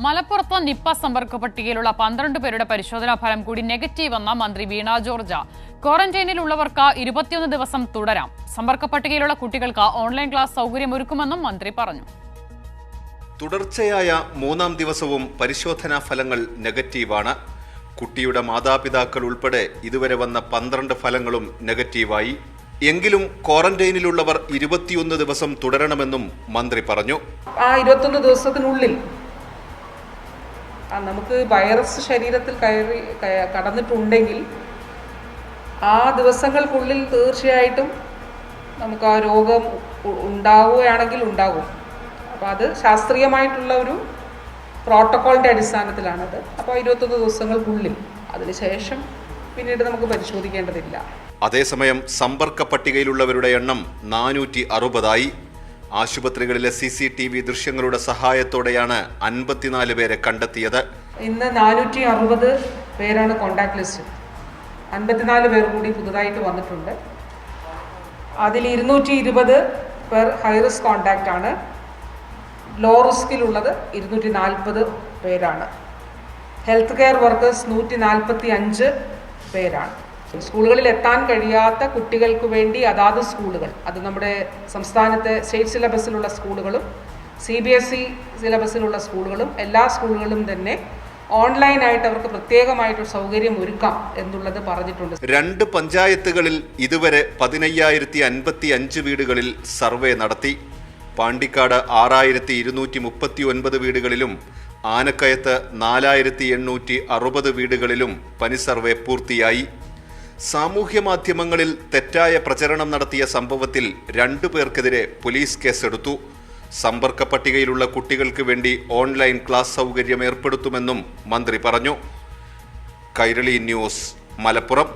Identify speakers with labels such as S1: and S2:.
S1: മലപ്പുറത്ത് നിപ്പ സമ്പർക്ക പട്ടികയിലുള്ള 12 പേരുടെ പരിശോധനാ ഫലം കൂടി നെഗറ്റീവ് എന്ന മന്ത്രി വീണ ജോർജ്. ക്വാറന്റൈനിലുള്ളവർക്ക് 21 ദിവസം തുടരാം. സമ്പർക്ക പട്ടികയിലുള്ള കുട്ടികൾക്ക് ഓൺലൈൻ ക്ലാസ് സൗകര്യമൊരുക്കുമെന്നും മന്ത്രി പറഞ്ഞു.
S2: തുടർച്ചയായ 3-ാം ദിവസവും പരിശോധനാ ഫലങ്ങൾ നെഗറ്റീവാണ്. കുട്ടിയുടെ മാതാപിതാക്കൾ ഉൾപ്പെടെ ഇതുവരെ വന്ന 12 ഫലങ്ങളും നെഗറ്റീവായി. എങ്കിലും ക്വാറന്റൈനിലുള്ളവർ 21 ദിവസം തുടരണമെന്നും മന്ത്രി പറഞ്ഞു.
S3: ആ 21 ദിവസത്തിനുള്ളിൽ നമുക്ക് വൈറസ് ശരീരത്തിൽ കടന്നിട്ടുണ്ടെങ്കിൽ ആ ദിവസങ്ങൾക്കുള്ളിൽ തീർച്ചയായിട്ടും നമുക്ക് ആ രോഗം ഉണ്ടാവുകയാണെങ്കിൽ ഉണ്ടാകും. അപ്പോൾ അത് ശാസ്ത്രീയമായിട്ടുള്ള ഒരു പ്രോട്ടോക്കോളിൻ്റെ അടിസ്ഥാനത്തിലാണത്. അപ്പോൾ 21 ദിവസങ്ങൾക്കുള്ളിൽ, അതിനുശേഷം പിന്നീട് നമുക്ക് പരിശോധിക്കേണ്ടതില്ല.
S2: അതേസമയം സമ്പർക്ക പട്ടികയിലുള്ളവരുടെ എണ്ണം 460ആയി. ആശുപത്രികളിലെ CCTV ദൃശ്യങ്ങളുടെ സഹായത്തോടെയാണ് 54 പേരെ കണ്ടെത്തിയത്.
S3: ഇന്ന് 460 പേരാണ് കോണ്ടാക്ട് ലിസ്റ്റ്. 54 പേർ കൂടി പുതുതായിട്ട് വന്നിട്ടുണ്ട്. അതിൽ 220 പേർ ഹൈറിസ്ക് കോണ്ടാക്റ്റ് ആണ്. ലോ റിസ്കിലുള്ളത് 240 പേരാണ്. ഹെൽത്ത് കെയർ വർക്കേഴ്സ് 145 പേരാണ്. സ്കൂളുകളിൽ എത്താൻ കഴിയാത്ത കുട്ടികൾക്ക് വേണ്ടി അതാത് സ്കൂളുകൾ, അത് നമ്മുടെ സംസ്ഥാനത്തെ സ്റ്റേറ്റ് സിലബസിലുള്ള സ്കൂളുകളും CBSE സിലബസിലുള്ള സ്കൂളുകളും എല്ലാ സ്കൂളുകളും തന്നെ ഓൺലൈനായിട്ട് അവർക്ക് പ്രത്യേകമായിട്ടൊരു സൗകര്യം ഒരുക്കാം എന്നുള്ളത് പറഞ്ഞിട്ടുണ്ട്.
S2: 2 പഞ്ചായത്തുകളിൽ ഇതുവരെ 10055 വീടുകളിൽ സർവേ നടത്തി. പാണ്ടിക്കാട് 6239 വീടുകളിലും ആനക്കയത്ത് 4860 വീടുകളിലും പനി സർവേ പൂർത്തിയായി. സാമൂഹ്യ മാധ്യമങ്ങളിൽ തെറ്റായ പ്രചരണം നടത്തിയ സംഭവത്തിൽ 2 പേർക്കെതിരെ പോലീസ് കേസെടുത്തു. സമ്പർക്ക പട്ടികയിലുള്ള കുട്ടികൾക്ക് വേണ്ടി ഓൺലൈൻ ക്ലാസ് സൗകര്യം ഏർപ്പെടുത്തുമെന്നും മന്ത്രി പറഞ്ഞു. കൈരളി ന്യൂസ്, മലപ്പുറം.